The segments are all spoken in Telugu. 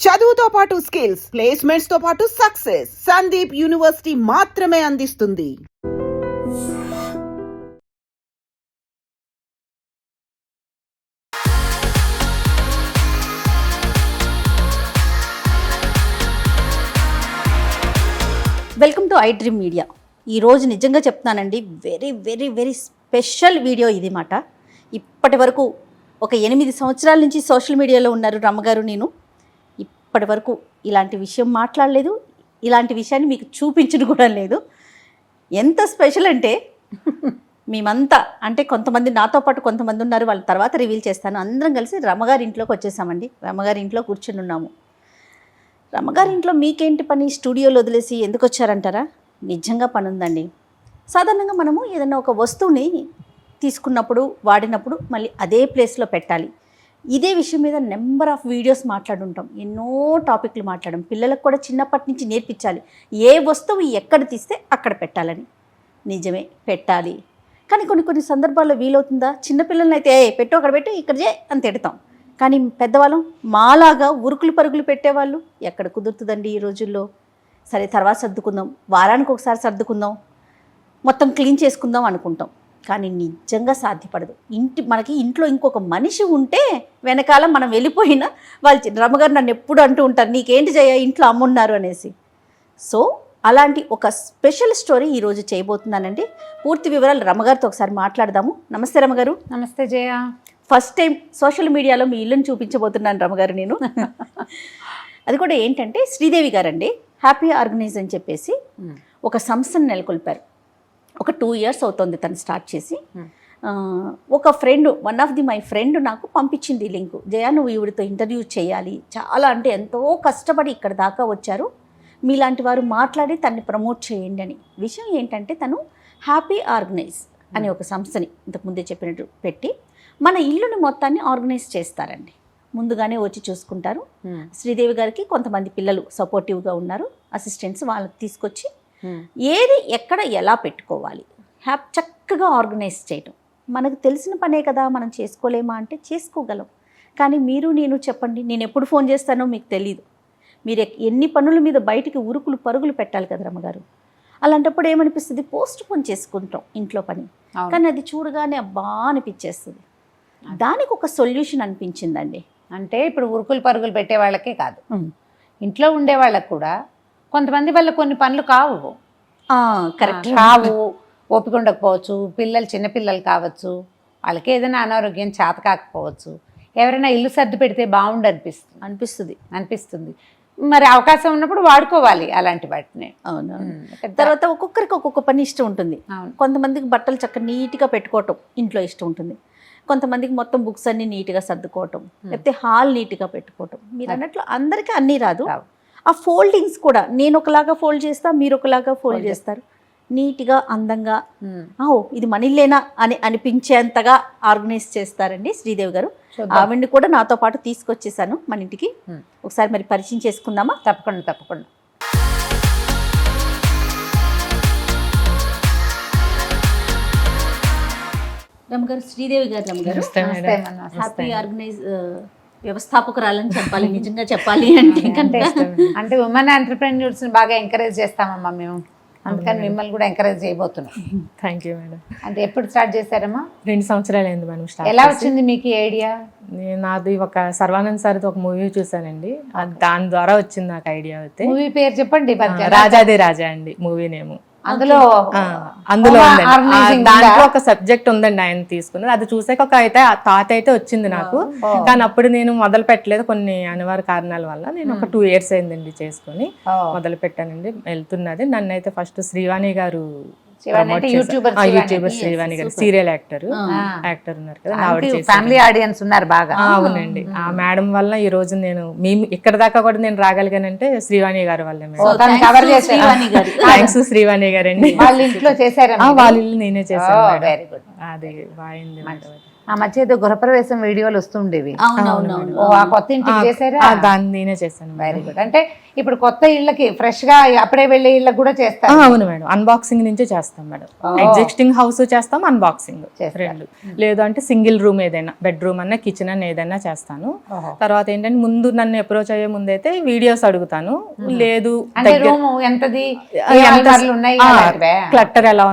చదువుతో పాటు స్కిల్స్, ప్లేస్మెంట్స్ తో పాటు సక్సెస్ సందీప్ యూనివర్సిటీ మాత్రమే అందిస్తుంది. Welcome to I dream media. ఈరోజు నిజంగా చెప్తున్నానండి, very very very special video ఇది మాట. ఇప్పటి వరకు ఒక 8 సంవత్సరాల నుంచి సోషల్ మీడియాలో ఉన్నారు రమ్మగారు. నేను ఇప్పటి వరకు ఇలాంటి విషయం మాట్లాడలేదు, ఇలాంటి విషయాన్ని మీకు చూపించడం కూడా లేదు. ఎంత స్పెషల్ అంటే మేమంతా, అంటే కొంతమంది నాతో పాటు కొంతమంది ఉన్నారు, వాళ్ళ తర్వాత రివీల్ చేస్తాను. అందరం కలిసి రమ్మగారి ఇంట్లోకి వచ్చేసామండి. రమ్మగారి ఇంట్లో కూర్చుని ఉన్నాము. రమ్మగారి ఇంట్లో మీకేంటి పని, స్టూడియోలో వదిలేసి ఎందుకు వచ్చారంటారా? నిజంగా పని ఉందండి. సాధారణంగా మనము ఏదైనా ఒక వస్తువుని తీసుకున్నప్పుడు, వాడినప్పుడు మళ్ళీ అదే ప్లేస్లో పెట్టాలి. ఇదే విషయం మీద నెంబర్ ఆఫ్ వీడియోస్ మాట్లాడుంటాం, ఎన్నో టాపిక్లు మాట్లాడడం. పిల్లలకు కూడా చిన్నప్పటి నుంచి నేర్పించాలి, ఏ వస్తువు ఎక్కడ తీస్తే అక్కడ పెట్టాలని. నిజమే, పెట్టాలి. కానీ కొన్ని సందర్భాల్లో వీలవుతుందా? చిన్నపిల్లలని అయితే పెట్టు, అక్కడ పెట్టి, ఇక్కడ చే అని తిడతాం. కానీ పెద్దవాళ్ళం మాలాగా ఉరుకులు పరుగులు పెట్టేవాళ్ళు ఎక్కడ కుదురుతుందండి ఈ రోజుల్లో. సరే తర్వాత సర్దుకుందాం, వారానికి ఒకసారి సర్దుకుందాం, మొత్తం క్లీన్ చేసుకుందాం అనుకుంటాం. కానీ నిజంగా సాధ్యపడదు. మనకి ఇంట్లో ఇంకొక మనిషి ఉంటే వెనకాల మనం వెళ్ళిపోయినా వాళ్ళు రమ్మగారు నన్ను ఎప్పుడు అంటూ ఉంటారు, నీకేంటి జయ ఇంట్లో అమ్మున్నారు అనేసి. సో అలాంటి ఒక స్పెషల్ స్టోరీ ఈరోజు చేయబోతున్నానండి. పూర్తి వివరాలు రమ్మగారితో ఒకసారి మాట్లాడదాము. నమస్తే రమ్మగారు. నమస్తే జయ. ఫస్ట్ టైం సోషల్ మీడియాలో మీ ఇల్లుని చూపించబోతున్నాను రమ్మగారు నేను. అది కూడా ఏంటంటే శ్రీదేవి గారండి హ్యాపీ ఆర్గనైజ్ అని చెప్పేసి ఒక సంస్థను నెలకొల్పారు. ఒక 2 years అవుతుంది తను స్టార్ట్ చేసి. ఒక ఫ్రెండ్, మై ఫ్రెండ్ నాకు పంపించింది ఈ లింకు. జయ నువ్వు ఈవిడితో ఇంటర్వ్యూ చేయాలి, చాలా అంటే ఎంతో కష్టపడి ఇక్కడ దాకా వచ్చారు, మీలాంటి వారు మాట్లాడి తన్ని ప్రమోట్ చేయండి అని. విషయం ఏంటంటే తను హ్యాపీ ఆర్గనైజ్ అనే ఒక సంస్థని ఇంతకుముందే చెప్పినట్టు పెట్టి మన ఇల్లుని మొత్తాన్ని ఆర్గనైజ్ చేస్తారండి. ముందుగానే వచ్చి చూసుకుంటారు. శ్రీదేవి గారికి కొంతమంది పిల్లలు సపోర్టివ్గా ఉన్నారు, అసిస్టెంట్స్, వాళ్ళకి తీసుకొచ్చి ఏది ఎక్కడ ఎలా పెట్టుకోవాలి చక్కగా ఆర్గనైజ్ చేయటం. మనకు తెలిసిన పనే కదా, మనం చేసుకోలేమా అంటే చేసుకోగలం. కానీ మీరు నేను చెప్పండి, నేను ఎప్పుడు ఫోన్ చేస్తానో మీకు తెలీదు. మీరు ఎన్ని పనుల మీద బయటికి ఉరుకులు పరుగులు పెట్టాలి కదా రమ్మగారు. అలాంటప్పుడు ఏమనిపిస్తుంది, పోస్ట్ పోన్ చేసుకుంటాం ఇంట్లో పని. కానీ అది చూడగానే అబ్బా అనిపించేస్తుంది. దానికి ఒక సొల్యూషన్ అనిపించిందండి. అంటే ఇప్పుడు ఉరుకులు పరుగులు పెట్టే వాళ్ళకే కాదు, ఇంట్లో ఉండే వాళ్ళకు కూడా కొంతమంది వల్ల కొన్ని పనులు కావు. కరెక్ట్, కావు, ఓపిక ఉండకపోవచ్చు, చిన్నపిల్లలు కావచ్చు, వాళ్ళకి ఏదైనా అనారోగ్యం చేత కాకపోవచ్చు, ఎవరైనా ఇల్లు సర్ది పెడితే బాగుండు అనిపిస్తుంది. మరి అవకాశం ఉన్నప్పుడు వాడుకోవాలి అలాంటి వాటిని. అవును. తర్వాత ఒక్కొక్కరికి ఒక్కొక్క పని ఇష్టం ఉంటుంది. కొంతమందికి బట్టలు చక్కగా నీట్గా పెట్టుకోవటం ఇంట్లో ఇష్టం ఉంటుంది. కొంతమందికి మొత్తం బుక్స్ అన్ని నీట్గా సర్దుకోవటం, లేకపోతే హాల్ నీట్గా పెట్టుకోవటం. మీరు అన్నట్లు అందరికీ అన్నీ రాదు. ఆ ఫోల్డింగ్స్ కూడా నేను ఒకలాగా ఫోల్డ్ చేస్తా, మీరు ఒకలాగా ఫోల్డ్ చేస్తారు. నీట్గా అందంగా ఇది మన ఇల్లేనా అని అనిపించేంతగా ఆర్గనైజ్ చేస్తారండి శ్రీదేవి గారు. ఆవిడ్ని కూడా నాతో పాటు తీసుకొచ్చేసాను మన ఇంటికి. ఒకసారి మరి పరిచయం చేసుకుందామా? తప్పకుండా. రమ్మగారు, శ్రీదేవి గారు. రమ్మగారు హ్యాపీ ఆర్గనైజ్ వ్యవస్థాపకురాలని చెప్పాలి, నిజంగా చెప్పాలి అంటే ఉమెన్ ఎంటర్‌ప్రెన్యూర్స్ ని బాగా ఎంకరేజ్ చేస్తామమ్మా మేము, అందుకని మిమ్మల్ని కూడా ఎంకరేజ్ చేయబోతున్నాం. Thank you madam. అంటే ఎప్పుడు స్టార్ట్ చేశారమ్మా? 2 సంవత్సరాలు అయింది మేడం స్టార్ట్. ఎలా వచ్చింది మీకు ఈ ఐడియా? నాది ఒక సర్వానంద్ సార్ది ఒక మూవీ చూసానండి, దాని ద్వారా వచ్చింది నాకు ఐడియా. అయితే మూవీ పేరు చెప్పండి. రాజాది రాజా అండి మూవీ నేమ్. అందులో దాంట్లో ఒక సబ్జెక్ట్ ఉందండి, ఆయన తీసుకున్నది. అది చూసాక ఒక థాట్ అయితే వచ్చింది నాకు. కానీ అప్పుడు నేను మొదలు పెట్టలేదు, కొన్ని అనివార్య కారణాల వల్ల. నేను ఒక 2 years అయిందండి చేసుకుని మొదలు పెట్టానండి. వెళ్తున్నది. నన్ను అయితే ఫస్ట్ శ్రీవాణి గారు, యూట్యూబర్ శ్రీవాణి గారు, సీరియల్ యాక్టర్ ఉన్నారు కదా, ఫ్యామిలీ ఆడియన్స్ ఉన్నారు బాగా. అవునండి. ఆ మేడం వల్ల ఈ రోజు మేము ఇక్కడ దాకా కూడా నేను రాగలిగానంటే శ్రీవాణి గారి వల్ల. థ్యాంక్స్ శ్రీవాణి గారు అండి. వాళ్ళ ఇంట్లో చేశారు? వాళ్ళ ఇల్లు నేనే చేశాను. అది బాగుంది. ఆ మధ్య ఏదో గృహప్రవేశం వీడియోలు వస్తుండేవి. అవునవునవును. ఓ ఆ కొత్త ఇంటికి చేశారా? దాన్ని నేనే చేశాను. Very good. అంటే ఇప్పుడు కొత్త ఇళ్ళకి ఫ్రెష్ గా అప్పుడే వెళ్ళే ఇళ్ళకి కూడా చేస్తారు. అవును మేడం, అన్బాక్సింగ్ నుంచే చేస్తాం మేడం. ఎగ్జిస్టింగ్ హౌస్ చేస్తాం, అన్బాక్సింగ్ రెండు. లేదు అంటే సింగిల్ రూమ్ ఏదైనా, బెడ్రూమ్ అన్న కిచెన్ అన్న ఏదైనా చేస్తాను. తర్వాత ఏంటంటే ముందు నన్ను అప్రోచ్ అయ్యే ముందు అయితే వీడియోస్ అడుగుతాను. లేదు రూమ్ ఎంతది, క్లట్టర్ ఎలా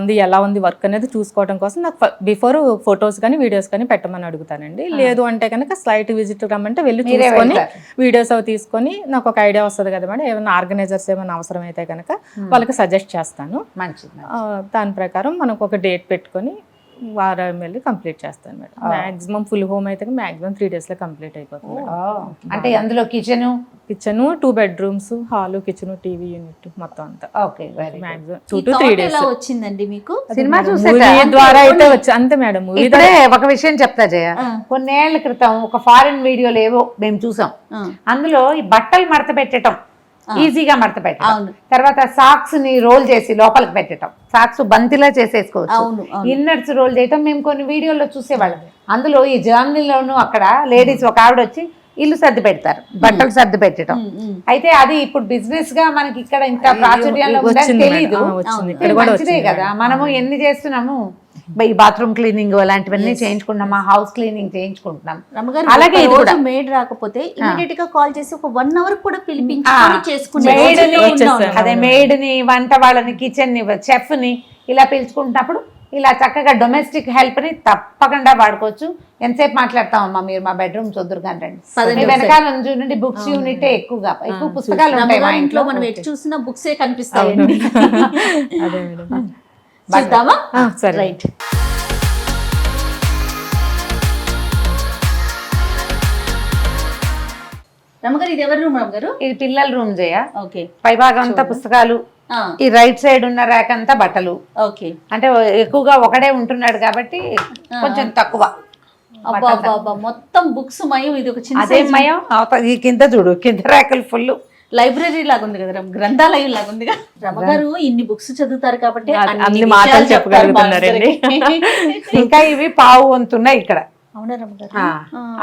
ఉంది వర్క్ అనేది చూసుకోవడం కోసం నాకు బిఫోర్ ఫొటోస్ కానీ వీడియోస్ కానీ పెట్టమని అడుగుతానండి. లేదు అంటే కనుక స్లైట్ విజిట్ రమ్మంటే వెళ్ళి చూసుకొని వీడియోస్ అవి తీసుకొని నాకు ఒక ఐడియా వస్తుంది కదా మేడం. ఏమైనా ఆర్గనైజర్స్ ఏమైనా అవసరం అయితే కనుక వాళ్ళకి సజెస్ట్ చేస్తాను. దాని ప్రకారం మనకు ఒక డేట్ పెట్టుకొని వారం వెళ్ళి కంప్లీట్ చేస్తాను మేడం. మాక్సిమం ఫుల్ హోమ్ అయితే మాక్సిమం 3 days లో కంప్లీట్ అయిపోతుంది. అంటే అందులో kitchen 2 bedrooms, hall, kitchen, TV unit మొత్తం అంతా. Okay, very maximum 2 to 3 days. ఎలా వచ్చిందండి మీకు? సినిమా మూవీ ద్వారా అయితే వచ్చి అంతే మేడం. మూవీ ఒక విషయం చెప్తా జయ, కొన్నేళ్ల క్రితం ఒక ఫారిన్ వీడియోలు ఏవో మేము చూసాం. అందులో ఈ బట్టలు మడత పెట్టడం, ఈజీగా మడత పెట్టడం, తర్వాత సాక్స్ ని రోల్ చేసి లోపలికి పెట్టడం, సాక్స్ బంతిలా చేసేసుకోవచ్చు, ఇన్నర్స్ రోల్ చేయటం మేము కొన్ని వీడియోలో చూసేవాళ్ళం. అందులో ఈ జర్నీలోను అక్కడ లేడీస్ ఒక ఆవిడ వచ్చి ఇల్లు సర్ది పెడతారు, బట్టలు సర్ది పెట్టడం. అయితే అది ఇప్పుడు బిజినెస్ గా మనకి ఇక్కడ ఇంత ప్రాచుర్యంలో ఉందని తెలీదు. మంచిదే కదా, మనము ఎన్ని చేస్తున్నాము. ఈ బాత్రూమ్ క్లీనింగ్ అలాంటివన్నీ చేయించుకుంటున్నాం, మా హౌస్ క్లీనింగ్ చేయించుకుంటున్నాం. అలాగే మేడ్ రాకపోతే ఇమీడియట్ గా కాల్ చేసి ఒక 1 hour కూడా పిలిపించుకొని చేసుకునే అదే మేడ్ ని, వంట వాళ్ళని, కిచెన్ ని, చెఫ్ ని ఇలా పిలుచుకుంటున్నప్పుడు ఇలా చక్కగా డొమెస్టిక్ హెల్ప్ ని తప్పకుండా వాడుకోవచ్చు. ఎంతసేపు మాట్లాడతామమ్మా మీరు మా బెడ్రూమ్ చదురు కానీ వెనకాల చూడండి బుక్స్ యూనిట్ ఎక్కువ పుస్తకాలు ఉంటాయి మా ఇంట్లో. మనం ఎటు చూసినా బుక్సే కనిపిస్తాయి. చూద్దామా? రైట్. రమ్మగారు ఇది ఎవరి రూమ్? రమ్మగారు ఇది పిల్లల రూమ్ జయ. ఓకే. పై భాగం అంతా పుస్తకాలు, ఈ రైట్ సైడ్ ఉన్న ర్యాక్ అంతా బట్టలు. ఓకే. అంటే ఎక్కువగా ఒకడే ఉంటున్నాడు కాబట్టి కొంచెం తక్కువ. మొత్తం బుక్స్ మయం. ఇది ఒక చిన్న అదే మయం. ఈ కింద చూడు, కింద ర్యాకులు ఫుల్ లైబ్రరీ లాగా ఉంది కదా, గ్రంథాలయం లాగా ఉంది కదా. రమ్మగారు ఇన్ని బుక్స్ చదువుతారు కాబట్టి అన్ని మాటలు చెప్పగలుగుతున్నారండి. ఇంకా ఇవి పావు వంతున్నాయి ఇక్కడ. అవునా రమ్మగారు?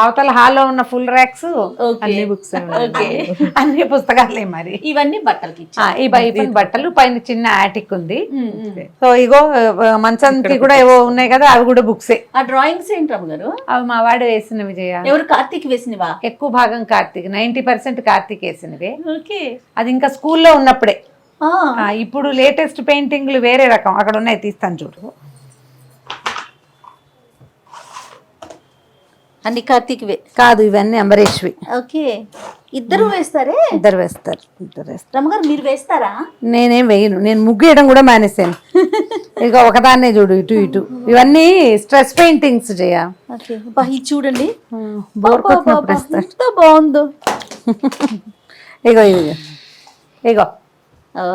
అవతల హాల్లో ఉన్న ఫుల్ ర్యాక్స్ అన్ని బుక్స్, అన్ని పుస్తకాలే. మరి ఇవన్నీ బట్టలకి, ఈ బయట బట్టలు, పైన చిన్న ఆటిక్ ఉంది. సో ఇగో మంచానికి కూడా ఏవో ఉన్నాయి కదా, అవి కూడా బుక్సే. ఆ డ్రాయింగ్స్ ఏంటి రమ్మగారు? అవి మా వాడు వేసిన విజయ. ఎవరు? కార్తీక్ వేసినవా? ఎక్కువ భాగం కార్తీక్, 90% కార్తీక్ వేసినవే. ఓకే. అది ఇంకా స్కూల్లో ఉన్నప్పుడే. ఇప్పుడు లేటెస్ట్ పెయింటింగ్లు వేరే రకం అక్కడ ఉన్నాయి, తీస్తాను చూడు. అన్ని కార్తీక్వే కాదు, ఇవన్నీ అంబరీష్వి. ఓకే. ఇద్దరు వేస్తారే? ఇద్దరు వేస్తారు. రమ్మగారు మీరు వేస్తారా? నేనేం వేయను, నేను ముగ్గు వేయడం కూడా మానేసాను. ఇక ఒకదాన్నే చూడు, ఇటు ఇటు. ఇవన్నీ స్ట్రెస్ పెయింటింగ్స్ చేయ. ఇది చూడండి, ఎంత బాగుందో. ఇగో ఇగో ఇగో. ఓ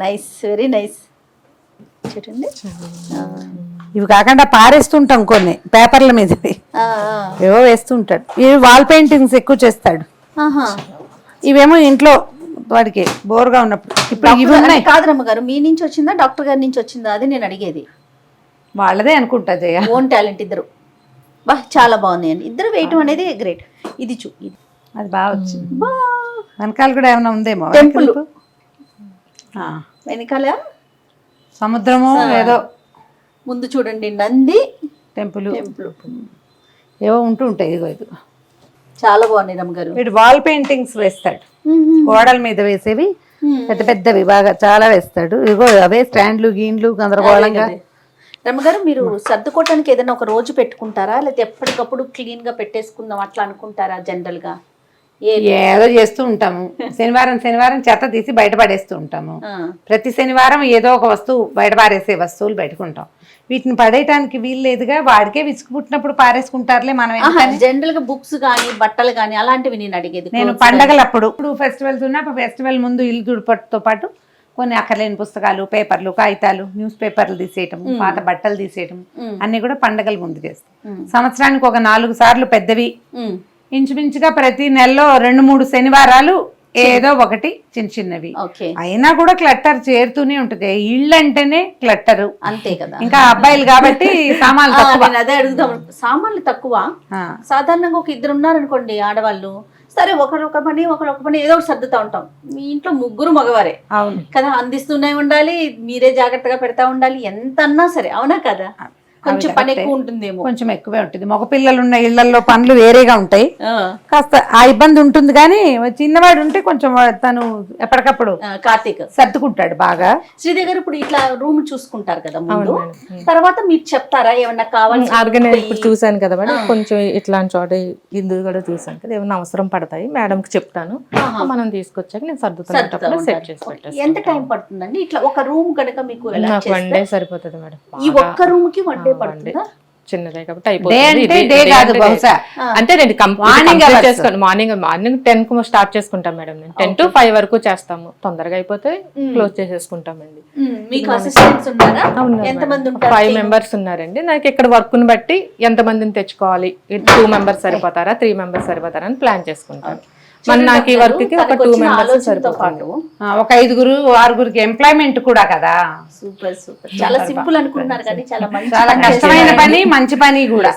నైస్, వెరీ నైస్. చూడండి, ఇవి కాకుండా పారేస్తుంటాం కొన్ని పేపర్ల మీద, ఏవో వేస్తుంటాడు. ఇవి వాల్ పెయింటింగ్స్ ఎక్కువ చేస్తాడు. ఇవేమో ఇంట్లో వాడికి బోర్గా ఉన్నప్పుడు. ఇప్పుడు ఇవి ఉన్నాయి. కాదు రమ్మగారు, మీ నుంచి వచ్చిందా డాక్టర్ గారి నుంచి వచ్చిందా? అది నేను అడిగేది. వాళ్ళదే అనుకుంటా జయ. ఓన్ టాలెంట్ ఇద్దరు. బా చాలా బాగుంది అండి, ఇద్దరు వేయటం అనేది గ్రేట్. ఇది అది బాగా వచ్చింది. వెనకాల కూడా ఏమైనా ఉందేమో. టెంపుల్ వెనకాల సముద్రము ఏదో. ముందు చూడండి నంది, టెంపుల్ ఏవో ఉంటూ ఉంటాయి. ఇదిగో ఇదిగో చాలా బాగున్నాయి రమ్మగారు. వీడు వాల్ పెయింటింగ్స్ వేస్తాడు, గోడల మీద వేసేవి పెద్ద పెద్దవి బాగా చాలా వేస్తాడు. ఇదిగో అవే స్టాండ్లు, గీన్లు గందరగోళంగా. రమ్మగారు మీరు సర్దుకోవటానికి ఏదైనా ఒక రోజు పెట్టుకుంటారా, లేకపోతే ఎప్పటికప్పుడు క్లీన్ గా పెట్టేసుకుందాం అట్లా అనుకుంటారా? జనరల్ గా ఏదో చేస్తూ ఉంటాము. శనివారం చెత్త తీసి బయట పడేస్తూ ఉంటాము. ప్రతి శనివారం ఏదో ఒక వస్తువు బయట పారేసే వస్తువులు పెట్టుకుంటాం. వీటిని పడేయటానికి వీలు లేదుగా, వాడికే విసుగు పుట్టినప్పుడు పారేసుకుంటారులే. మనం జనరల్ గా బుక్స్ కానీ బట్టలు కానీ అలాంటివి నేను అడిగేది. నేను పండగలప్పుడు, ఇప్పుడు ఫెస్టివల్స్ ఉన్నా ఫెస్టివల్ ముందు ఇల్లు దుడిపట్టుతో పాటు కొన్ని అక్కర్లేని పుస్తకాలు, పేపర్లు, కాగితాలు, న్యూస్ పేపర్లు తీసేయటం, పాత బట్టలు తీసేయటం అన్ని కూడా పండగల ముందు చేస్తాం. సంవత్సరానికి ఒక 4 సార్లు పెద్దవి, ఇంచుమించుగా ప్రతి నెలలో 2-3 శనివారాలు ఏదో ఒకటి చిన్న చిన్నవి. ఓకే, అయినా కూడా క్లట్టర్ చేరుతూనే ఉంటుంది. ఇళ్ళు అంటేనే క్లట్టరు. అంతే కదా. ఇంకా అబ్బాయిలు కాబట్టి సామాన్లు తక్కువ. నేను అదే అడుగుదాం, సామాన్లు తక్కువ. ఆ. సాధారణంగా ఒక ఇద్దరు ఉన్నారనుకోండి ఆడవాళ్ళు, సరే ఒకరు ఒక పని ఒకరు ఒక పని ఏదో ఒకటి సర్దుతా ఉంటాం. మీ ఇంట్లో ముగ్గురు మగవారే అవును కదా, అందిస్తూనే ఉండాలి, మీరే జాగ్రత్తగా పెడతా ఉండాలి, ఎంత అన్నా సరే. అవునా కదా, కొంచెం పని ఎక్కువ ఉంటుందేమో. కొంచెం ఎక్కువే ఉంటుంది. మగ పిల్లలు ఉన్న ఇళ్లలో పనులు వేరేగా ఉంటాయి, ఆ, కాస్త ఆ ఇబ్బంది ఉంటుంది. కానీ చిన్నవాడు ఉంటే కొంచెం తను ఎప్పటికప్పుడు కార్తీక్ సర్దుకుంటాడు బాగా. శ్రీదేవి గారు ఇప్పుడు ఇట్లా రూమ్ చూసుకుంటారు కదా ముందు, తర్వాత మీరు చెప్తారా ఏమన్నా కావాలి? ఆర్గనైజ్ ఇప్పుడు చూసాను కదా మేడం, కొంచెం ఇట్లాంటి చోట ఇందు కూడా చూసాను కదా, ఏమన్నా అవసరం పడతాయి మేడంకి చెప్తాను, మనం తీసుకొచ్చాక నేను సర్దుతున్నప్పుడు సెట్ చేసి పెట్టేస్తాను. ఎంత టైం పడుతుందండి ఇట్లా ఒక రూమ్ కనుక మీకు? నాకు 1 డే సరిపోతుంది మేడం. ఈ ఒక్క రూమ్ కి 1 డే పడుతుందా? చిన్నదే కాబట్టి డే అయిపోతుంది. అంటే డే కాదు బహుశా. అంటే నేను చేసుకోండి, మార్నింగ్ 10 కు స్టార్ట్ చేసుకుంటాం మేడం. నేను 10 to 5 వరకు చేస్తాము. తొందరగా అయిపోతే క్లోజ్ చేసేసుకుంటామండి. మీకు అసిస్టెంట్స్ ఉన్నారా? ఎంత మంది ఉంటారు? 5 మెంబర్స్ ఉన్నారండి. నాకు ఇక్కడ వర్క్ ని బట్టి ఎంత మందిని తెచ్చుకోవాలి, 2 మెంబర్స్ సరిపోతారా 3 మెంబర్స్ సరిపోతారా అని ప్లాన్ చేసుకుంటాను. మన నాకు ఈ వర్క్ కి ఒక 2 మెంబర్స్ సరిపోతారు. ఒక 5 6 ఎంప్లాయ్మెంట్ కూడా కదా. సూపర్ సూపర్, చాలా సింపుల్ అనుకుంటున్నారు కానీ చాలా మంచి, చాలా కష్టమైన పని, మంచి పని కూడా.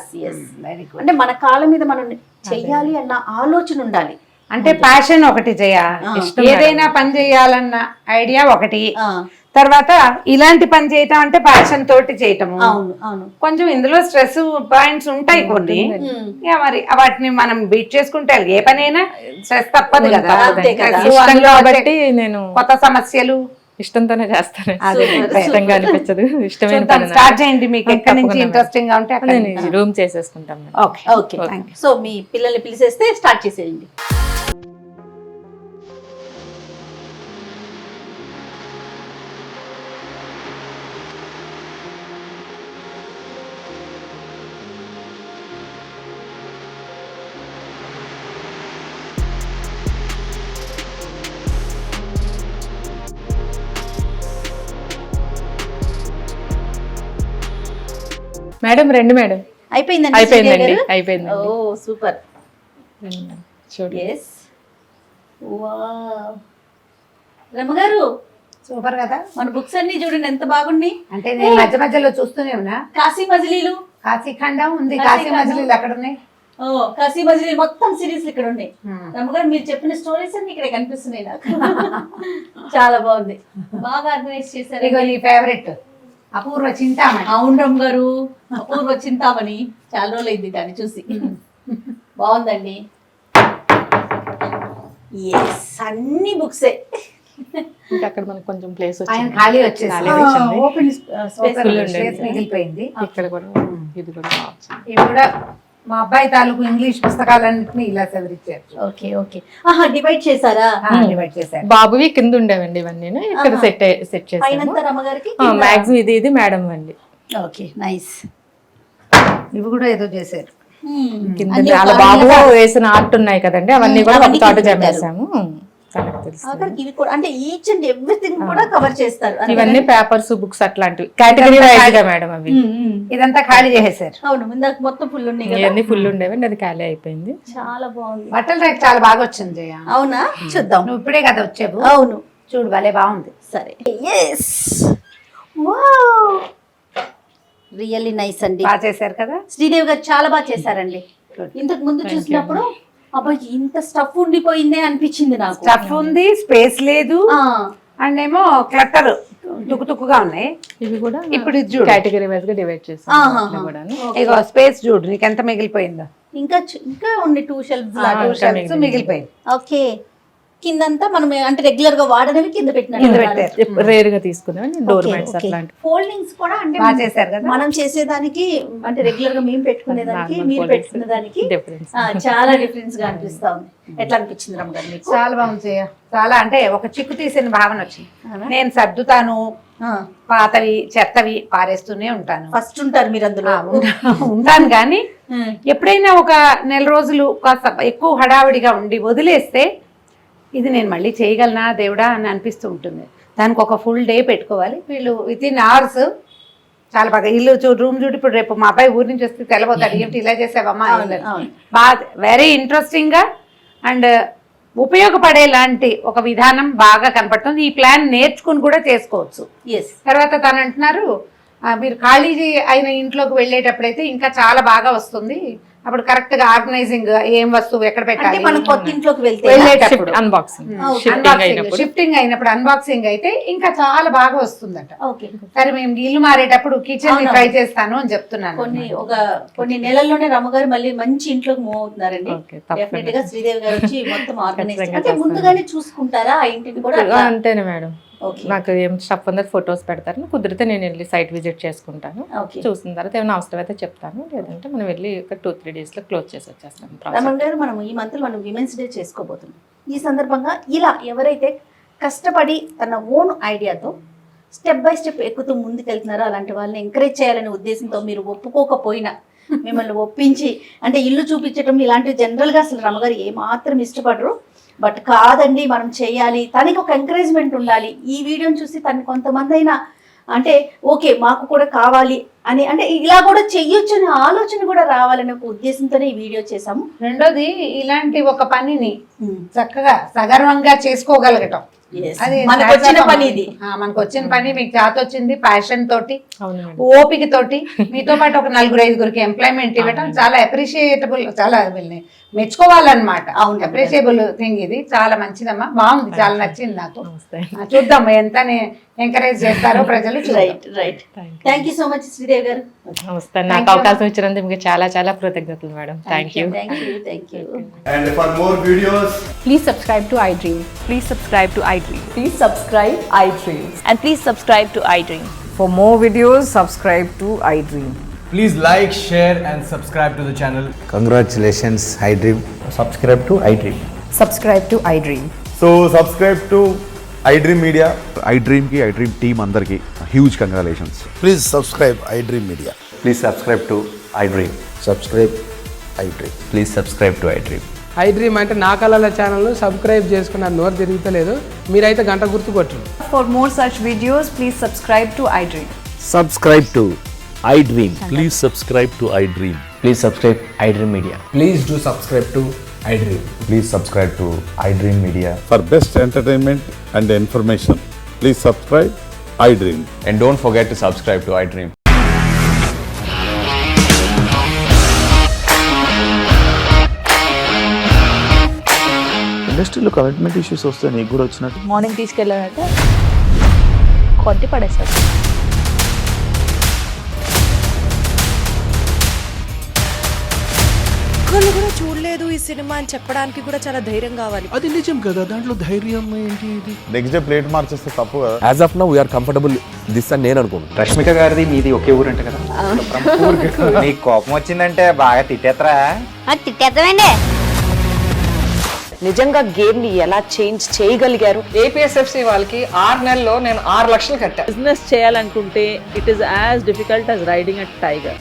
అంటే మన కాళ్ళ మీద మనం చెయ్యాలి అన్న ఆలోచన ఉండాలి. అంటే ప్యాషన్ ఒకటి ఏదైనా పని చేయాలన్న ఐడియా ఒకటి, తర్వాత ఇలాంటి పని చేయటం అంటే ప్యాషన్ తోటి చేయటము. అవును అవును, కొంచెం ఇందులో స్ట్రెస్ పాయింట్స్ ఉంటాయి కొన్ని, ఇక మరి వాటిని మనం బీట్ చేసుకుంటే ఏ పనైనా స్ట్రెస్ తప్పదు కదా. ఇష్టం కాబట్టి నేను కొత్త సమస్యలు ఇష్టంతోనే చేస్తాను. ఇష్టంగా అనిపించదు, ఇష్టమైన పని. స్టార్ట్ చేయండి, మీకు ఎక్కడి నుంచి ఇంట్రెస్టింగ్ గా ఉంటే నేను రూమ్ చేసేసుకుంటాం. ఓకే ఓకే, సో మీ పిల్లల్ని పిలిచేస్తే స్టార్ట్ చేసేయండి. మేడం రండి మేడం. అయిపోయిందండి? అయిపోయిందండి, అయిపోయింది. ఓ సూపర్, చూడండి. Yes, wow. రమ్మగారు సూపర్ కదా. మన బుక్స్ అన్ని చూడండి ఎంత బాగున్నాయి. అంటే నేను మధ్య మధ్యలో చూస్తూనే ఉన్నా. కాశీ మజిలీలు, కాశీ ఖండం ఉంది, కాశీ మజిలీలు అక్కడ ఉన్నాయి. ఓ కాశీ మజిలీ మొత్తం సిరీస్ ఇక్కడ ఉన్నాయి. రమ్మగారు మీరు చెప్పిన స్టోరీస్ అన్ని ఇక్కడ కనిపిస్తున్నాయి నాకు. చాలా బాగుంది, బాగా ఆర్గనైజ్ చేశారు. ఇగో నీ ఫేవరెట్ అపూర్వ చింతామణి. అవును రమ్మ గారు, అపూర్వ చింతామణి, చాలా రోజులు అయింది దాన్ని చూసి. బాగుందండి. ఎస్, అన్ని బుక్సే. ఇంకా అక్కడ మనకు కొంచెం ప్లేస్ ఆయన ఖాళీ వచ్చేసి ఓపెన్ స్పేస్ మిగిలిపోయింది. ఇక్కడ కూడా ఇది కూడా ఇవి కూడా మా అబ్బాయి తాలూకు ఇంగ్లీష్ పుస్తకాలన్నింటినీ ఇలా సవరించారు. ఓకే ఓకే, ఆహా డివైడ్ చేశారా? డివైడ్ చేశారు. బాబువి కింద ఉండేవండి ఇవన్నీ, ఇక్కడ సెట్ చేసాము. పైనంతా రమ్మగారికి, మ్యాక్సిమం ఇది మేడం అండి. Okay nice. ఇవి కూడా ఏదో చేశారు. కింద వాళ్ళ బాబు వేసిన ఆర్ట్ ఉన్నాయి కదండి, అవన్నీ కూడా ఒక చోట జమేసాము. ఇవి కూడా అంటే ఈచ్ అండ్ ఎవ్రీథింగ్ కూడా కవర్ చేస్తారు. ఇవన్నీ పేపర్స్, బుక్స్ అట్లాంటివి కేటగిరీ వైజ్ గా మేడం అవి. ఇదంతా ఖాళీ చేసేసారు. అవును, ఇందాక మొత్తం ఫుల్ ఉన్నాయి కదా. ఇవన్నీ ఫుల్ ఉండేవండి, అది ఖాళీ అయిపోయింది. చాలా బాగుంది. బట్టల రేట్ చాలా బాగా వచ్చింది జయ. అవునా, చూద్దాం. నువ్వు ఇప్పుడే కదా వచ్చావు. అవును, చూడు భలే బాగుంది. సరే, ఎస్, వావ్, రియల్లీ నైస్ అండి. బాగా చేశారు కదా. శ్రీదేవి గారు చాలా బాగా చేశారండి. ఇంతకు ముందు చూసినప్పుడు అబ్బాయి ఇంత స్టఫ్ ఉండిపోయిందే అనిపించింది నాకు. స్టఫ్ ఉంది, స్పేస్ లేదు, అండ్ ఏమో క్లట్టర్ తుక్కుగా ఉన్నాయి. ఇవి కూడా ఇప్పుడు కేటగిరీ వైజ్ గా డివైడ్ చేస్తాం. ఇగో స్పేస్ చూడు నీకు ఎంత మిగిలిపోయిందో. ఇంకా ఇంకా ఉండి 2 షెల్ఫ్స్ మిగిలిపోయింది. ఓకే, కిందంతా మనం అంటే రెగ్యులర్ గా వాడనవి కింద పెట్టినట్టు, రేర్ గా తీసుకునే డోర్ మ్యాట్స్ అట్లాంటి. ఫోల్డింగ్స్ కూడా అంటే బాగా చేశారు కదా. మనం చేసేదానికి అంటే రెగ్యులర్ గా మేము పెట్టుకునే దానికి మీరు పెట్టుకునే దానికి చాలా డిఫరెన్స్ గా అనిపిస్తా ఉంది. ఎట్లా అనిపించింది రమ్మగారు మీకు? చాలా బాగుంది, చాలా అంటే ఒక చిక్కు తీసిన భావన వచ్చింది. నేను సర్దుతాను, పాతవి చెత్తవి పారేస్తూనే ఉంటాను. ఫస్ట్ ఉంటారు మీరు అందులో. ఉంటాను కానీ ఎప్పుడైనా ఒక నెల రోజులు కాస్త ఎక్కువ హడావిడిగా ఉండి వదిలేస్తే ఇది నేను మళ్ళీ చేయగలనా దేవుడా అని అనిపిస్తూ ఉంటుంది. దానికి ఒక ఫుల్ డే పెట్టుకోవాలి. వీళ్ళు వితిన్ అవర్స్ చాలా బాగా ఇల్లు రూమ్ చూడు. ఇప్పుడు రేపు మా అబ్బాయి ఊరి నుంచి వస్తే తెలబోతాడు, ఏమిటి ఇలా చేసావమ్మా. బాగా వెరీ ఇంట్రెస్టింగ్ గా అండ్ ఉపయోగపడేలాంటి ఒక విధానం బాగా కనపడుతుంది. ఈ ప్లాన్ నేర్చుకుని కూడా చేసుకోవచ్చు. ఎస్. తర్వాత తను అంటున్నారు మీరు ఖాళీ అయిన ఇంట్లోకి వెళ్ళేటప్పుడైతే ఇంకా చాలా బాగా వస్తుంది, అప్పుడు కరెక్ట్ గా ఆర్గనైజింగ్ ఏం వస్తువు ఎక్కడ అంటే పెట్టాలి మనం కొత్త ఇంట్లోకి వెళ్తే వెళ్ళేటప్పుడు షిఫ్టింగ్ అయినప్పుడు అన్బాక్సింగ్ అయితే ఇంకా చాలా బాగా వస్తుందట. ఓకే. సరే మేము ఇల్లు మారేటప్పుడు కిచెన్ ట్రై చేస్తాను అని చెప్తున్నాను. కొన్ని నెలల్లోనే రమ్మగారు మళ్ళీ మంచి ఇంట్లోకి మూవ్ అవుతున్నారండి. డెఫినెట్ గా శ్రీదేవి గారు వచ్చి మొత్తం ఆర్గనైజ్ అంటే ముందుగానే చూసుకుంటారా ఆ ఇంటిని కూడా? అంతేనే మేడం. నాకు ఏం స్టఫ్ ఉందో ఫొటోస్ పెడతారు, కుదిరితే నేను వెళ్ళి సైట్ విజిట్ చేసుకుంటాను. చూసిన తర్వాత ఏమైనా అవసరం అయితే చెప్తాను, లేదంటే మనం వెళ్ళి ఒక 2-3 days లో క్లోజ్ చేసి వచ్చేస్తాం. రమణ గారు, మనం ఈ మంత్ మనం విమెన్స్ డే చేసుకోబోతున్నాం. ఈ సందర్భంగా ఇలా ఎవరైతే కష్టపడి తన ఓన్ ఐడియాతో స్టెప్ బై స్టెప్ ఎక్కుతూ ముందుకెళ్తున్నారో అలాంటి వాళ్ళని ఎంకరేజ్ చేయాలనే ఉద్దేశంతో మీరు ఒప్పుకోకపోయినా మిమ్మల్ని ఒప్పించి అంటే ఇల్లు చూపించడం ఇలాంటివి జనరల్గా అసలు రమగారు ఏమాత్రం ఇష్టపడరు. బట్ కాదండి మనం చేయాలి, తనకి ఒక ఎంకరేజ్మెంట్ ఉండాలి. ఈ వీడియోని చూసి తనకి కొంతమంది అయినా అంటే ఓకే మాకు కూడా కావాలి అని అంటే ఇలా కూడా చెయ్యొచ్చు అనే ఆలోచన కూడా రావాలనే ఒక ఉద్దేశంతోనే ఈ వీడియో చేసాము. రెండోది ఇలాంటి ఒక పనిని చక్కగా సగర్వంగా చేసుకోగలగటం, అది మనకు వచ్చిన పని. ఇది మనకు వచ్చిన పని, మీకు చేత వచ్చింది, ప్యాషన్ తోటి ఓపిక తోటి మీతో పాటు ఒక 4-5 ఎంప్లాయ్మెంట్ ఇవ్వటం చాలా అప్రిషియేటబుల్, చాలా మెచ్చుకోవాలన్నమాట. Appreciable thing. ఇది చాలా మంచిదమ్మా, బాగుంది, చాలా నచ్చింది నాకు. చూద్దాం ఎంత ఎంకరేజ్ చేస్తారో ప్రజలు. Right. Thank you so much Sridevi గారు. నాకు అవకాశం ఇచ్చినందుకు మీకు చాలా చాలా కృతజ్ఞతలు madam. Thank you. And for more videos, please subscribe to iDream. Please subscribe to iDream. Please subscribe iDream. And please subscribe to iDream. For more videos, subscribe to iDream. please like, share and subscribe to the channel. Congratulations, iDream. Subscribe to iDream. Subscribe to iDream. So subscribe to iDream Media. iDream ki iDream team andarki huge congratulations. Please subscribe iDream Media. Please subscribe to iDream. Subscribe iDream. Please subscribe to iDream. iDream అంటే నా కళల ఛానల్ సబ్స్క్రైబ్ చేసుకున్న నోరు తిరుగుతలేదు, మీరైతే గంట గుర్తు కొట్టండి. For more such videos, please subscribe to iDream. Subscribe to iDream. Please subscribe to iDream. Please subscribe iDream Media. Please do subscribe to iDream. Please subscribe to iDream Media. For best entertainment and information, please subscribe iDream. And don't forget to subscribe to iDream. ఇండస్ట్రీలో కమిట్మెంట్ ఇష్యూస్ వస్తే నీకు కూడా వచ్చినట్టు మార్నింగ్ తీసుకెళ్ళాలంటే కొట్టి పడేస్తారు. ఒక్కళ్ళు కూడా చూడలేదు ఈ సినిమా అని చెప్పడానికి కూడా చాలా ధైర్యం కావాలి. అది నిజం కదా, దాంట్లో ధైర్యం ఏంటి? ఇది నెక్స్ట్ డే ప్లేట్ మార్చేస్తే తప్పు కదా. As of now we are comfortable this అని నేను అనుకుంటున్నాను. రష్మిక గారిది మీది ఒకే ఊరు అంట కదా. నీకు కోపం వచ్చిందంటే బాగా తిట్టేత్తరా? తిట్టేద్దామండి. నిజంగా గేమ్ ని ఎలా చేంజ్ చేయగలిగారు? ఏపీఎస్ఎఫ్సి వాళ్ళకి 6 నెలల్లో నేను 6 లక్షలు కట్టా. బిజినెస్ చేయాలనుకుంటే it is as difficult as riding a tiger.